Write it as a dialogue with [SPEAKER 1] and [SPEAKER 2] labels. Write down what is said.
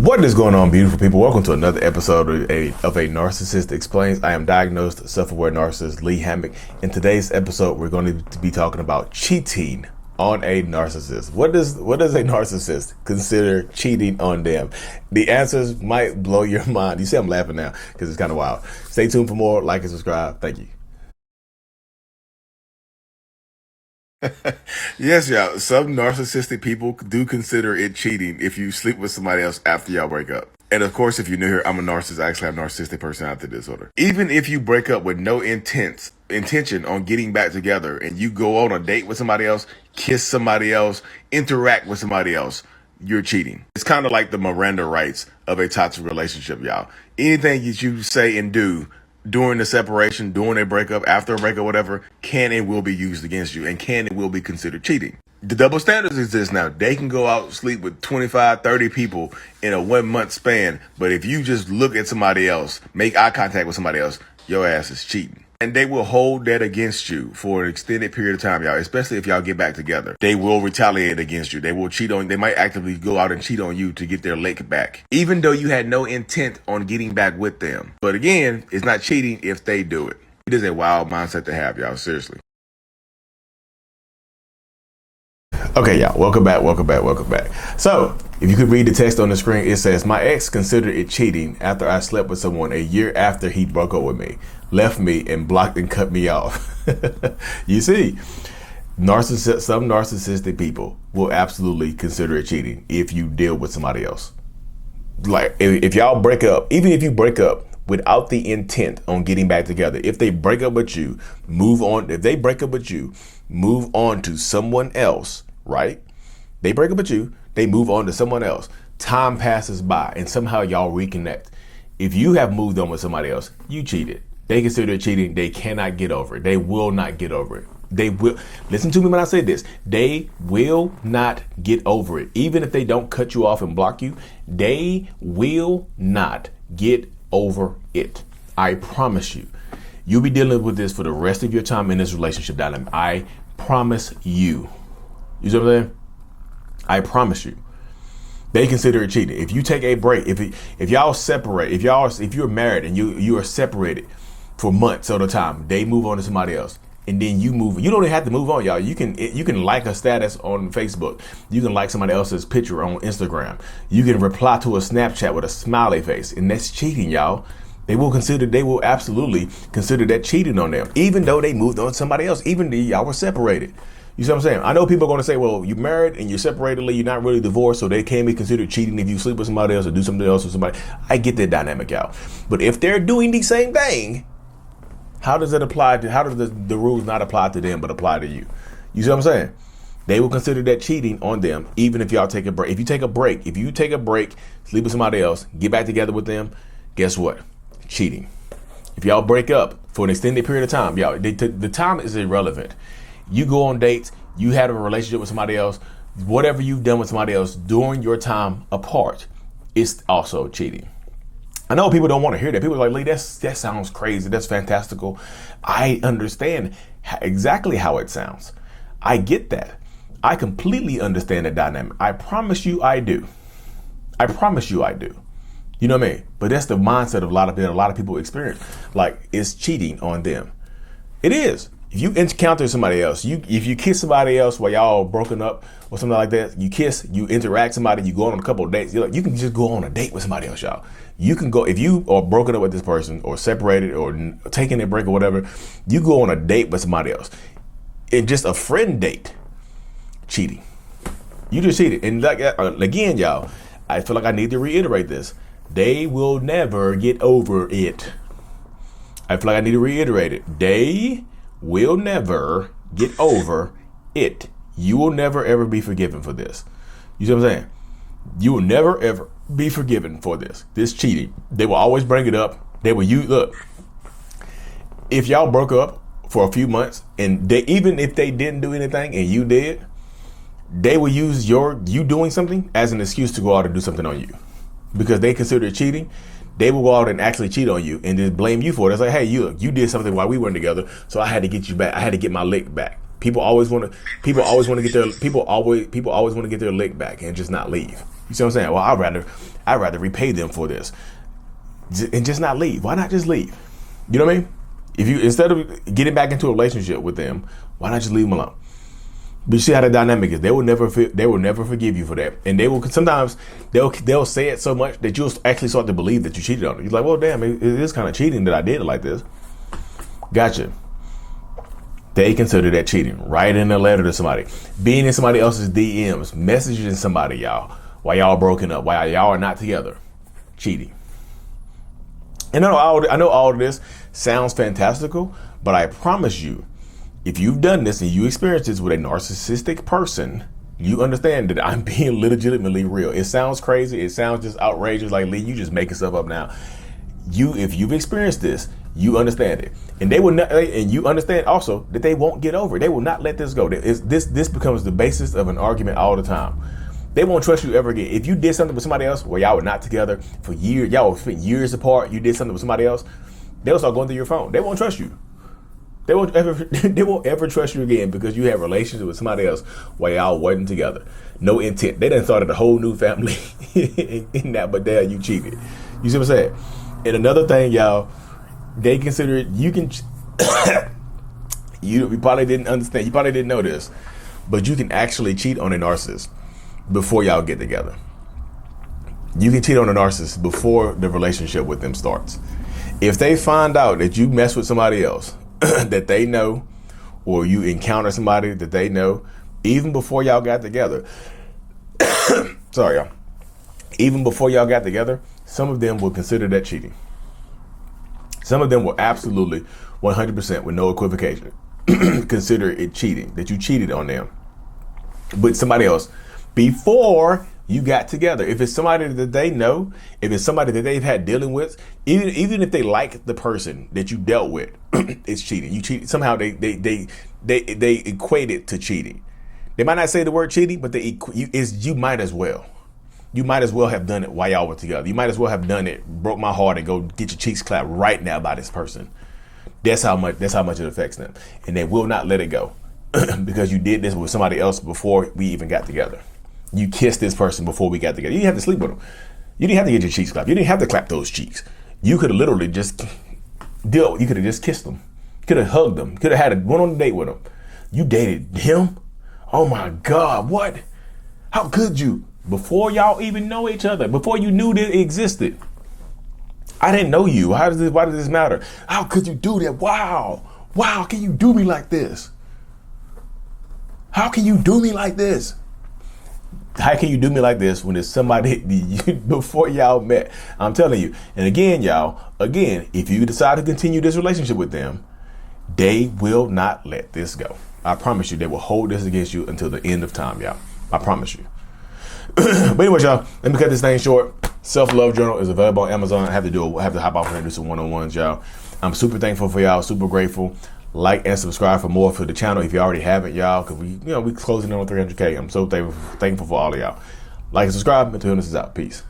[SPEAKER 1] What is going on, beautiful people? Welcome to another episode of a Narcissist Explains. I am diagnosed self-aware narcissist Lee Hammock. In today's episode, we're going to be talking about cheating on a narcissist. What does a narcissist consider cheating on them? The answers might blow your mind. You see, I'm laughing now because it's kind of wild. Stay tuned for more. Like and subscribe. Thank you. Yes, y'all. Some narcissistic people do consider it cheating if you sleep with somebody else after y'all break up. And of course, if you're new here, I'm a narcissist. I actually have narcissistic personality disorder. Even if you break up with no intention on getting back together and you go on a date with somebody else, kiss somebody else, interact with somebody else, you're cheating. It's kind of like the Miranda rights of a toxic relationship, y'all. Anything that you say and do during the separation, during a breakup, after a breakup, whatever, can and will be used against you and can and will be considered cheating. The double standards exist now. They can go out and sleep with 25, 30 people in a 1 month span. But if you just look at somebody else, make eye contact with somebody else, your ass is cheating. And they will hold that against you for an extended period of time, y'all, especially if y'all get back together. They will retaliate against you. They will cheat on, they might actively go out and cheat on you to get their lick back, even though you had no intent on getting back with them. But again, it's not cheating if they do it. It is a wild mindset to have, y'all, seriously. Okay, y'all, welcome back. So, if you could read the text on the screen, it says, my ex considered it cheating after I slept with someone a year after he broke up with me, left me, and blocked and cut me off. You see, some narcissistic people will absolutely consider it cheating if you deal with somebody else. Like, if y'all break up, even if you break up without the intent on getting back together, if they break up with you, move on. If they break up with you, move on to someone else, right? They break up with you, they move on to someone else. Time passes by and somehow y'all reconnect. If you have moved on with somebody else, you cheated. They consider it cheating. They cannot get over it. They will not get over it. They will, listen to me when I say this, they will not get over it. Even if they don't cut you off and block you, they will not get over it. I promise you. You'll be dealing with this for the rest of your time in this relationship dynamic. I promise you. You see what I'm saying? I promise you. They consider it cheating. If you take a break, if y'all separate, if you're married and you are separated for months at a time, they move on to somebody else, and then you move. You don't even have to move on, y'all. You can like a status on Facebook. You can like somebody else's picture on Instagram. You can reply to a Snapchat with a smiley face, and that's cheating, y'all. They will absolutely consider that cheating on them, even though they moved on to somebody else, even though y'all were separated. You see what I'm saying? I know people are going to say, well, you're married and you're separated, you're not really divorced, so they can't be considered cheating if you sleep with somebody else or do something else with somebody. I get that dynamic, y'all. But if they're doing the same thing, how does the rules not apply to them but apply to you? You see what I'm saying? They will consider that cheating on them, even if y'all take a break. If you take a break, sleep with somebody else, get back together with them, guess what? Cheating. If y'all break up for an extended period of time, y'all, the time is irrelevant. You go on dates, you had a relationship with somebody else, whatever you've done with somebody else during your time apart, it's also cheating. I know people don't want to hear that. People are like, Lee, that sounds crazy. That's fantastical. I understand exactly how it sounds. I get that. I completely understand the dynamic. I promise you I do. I promise you I do. You know what I mean? But that's the mindset of a lot of people experience. Like, it's cheating on them. It is. If you encounter somebody else, if you kiss somebody else while y'all broken up or something like that, you kiss, you interact somebody, you go on a couple of dates, you can just go on a date with somebody else, y'all. You can go, if you are broken up with this person or separated or taking a break or whatever, you go on a date with somebody else. It's just a friend date. Cheating. You just cheated. And like, again, y'all, I feel like I need to reiterate this. They will never get over it. I feel like I need to reiterate it. They will never get over it. You will never ever be forgiven for this. You see what I'm saying? You will never ever be forgiven for this cheating. They will always bring it up. They will look. If y'all broke up for a few months and even if they didn't do anything and you did, they will use you doing something as an excuse to go out and do something on you, because they consider it cheating. They will go out and actually cheat on you and just blame you for it. It's like, hey, you did something while we weren't together, so I had to get you back. I had to get my lick back. People always want to get their lick back and just not leave. You see what I'm saying? Well, I'd rather repay them for this and just not leave. Why not just leave? You know what I mean? If you, instead of getting back into a relationship with them, why not just leave them alone? But you see how the dynamic is. They will never forgive you for that, and they will sometimes they'll say it so much that you'll actually start to believe that you cheated on them. You're like, well, damn, it is kind of cheating that I did it like this. Gotcha. They consider that cheating. Writing a letter to somebody, being in somebody else's DMs, messaging somebody, y'all, while y'all broken up, while y'all are not together, cheating. And I know all of this sounds fantastical, but I promise you, if you've done this and you experience this with a narcissistic person, you understand that I'm being legitimately real. It sounds crazy. It sounds just outrageous. Like, Lee, you just making stuff up now. If you've experienced this, you understand it, and they will not. And you understand also that they won't get over it. They will not let this go. This becomes the basis of an argument all the time. They won't trust you ever again. If you did something with somebody else where y'all were not together for years, y'all spent years apart, you did something with somebody else, they'll start going through your phone. They won't trust you. They won't ever trust you again because you had relations with somebody else while y'all wasn't together. No intent. They done started a whole new family in that, but there you cheated. You see what I'm saying? And another thing, y'all, they consider it, you can, you probably didn't understand, you probably didn't know this, but you can actually cheat on a narcissist before y'all get together. You can cheat on a narcissist before the relationship with them starts. If they find out that you mess with somebody else that they know, or you encounter somebody that they know, even before y'all got together, sorry, y'all, even before y'all got together, some of them will consider that cheating. Some of them will absolutely 100% with no equivocation consider it cheating, that you cheated on them with somebody else before you got together. If it's somebody that they know, if it's somebody that they've had dealing with, even if they like the person that you dealt with, it's cheating. You cheat somehow. They equate it to cheating. They might not say the word cheating, but you might as well. You might as well have done it while y'all were together. You might as well have done it, broke my heart, and go get your cheeks clapped right now by this person. That's how much it affects them, and they will not let it go because you did this with somebody else before we even got together. You kissed this person before we got together. You didn't have to sleep with them. You didn't have to get your cheeks clapped. You didn't have to clap those cheeks. You could have literally just you could have just kissed them. You could have hugged them. Could have had went on a date with them. You dated him? Oh my God, what? How could you? Before y'all even know each other, before you knew that it existed. I didn't know you. Why does this matter? How could you do that? Wow, can you do me like this? How can you do me like this? How can you do me like this when it's somebody before y'all met? I'm telling you. And again, if you decide to continue this relationship with them, they will not let this go. I promise you, they will hold this against you until the end of time, y'all. I promise you. But anyway, y'all, let me cut this thing short. Self-love journal is available on Amazon. I have to hop off and do some one-on-ones, y'all. I'm super thankful for y'all, super grateful. Like and subscribe for more for the channel if you already haven't, y'all, because we closing in on 300K. I'm so thankful for all of y'all. Like and subscribe until this is out. Peace.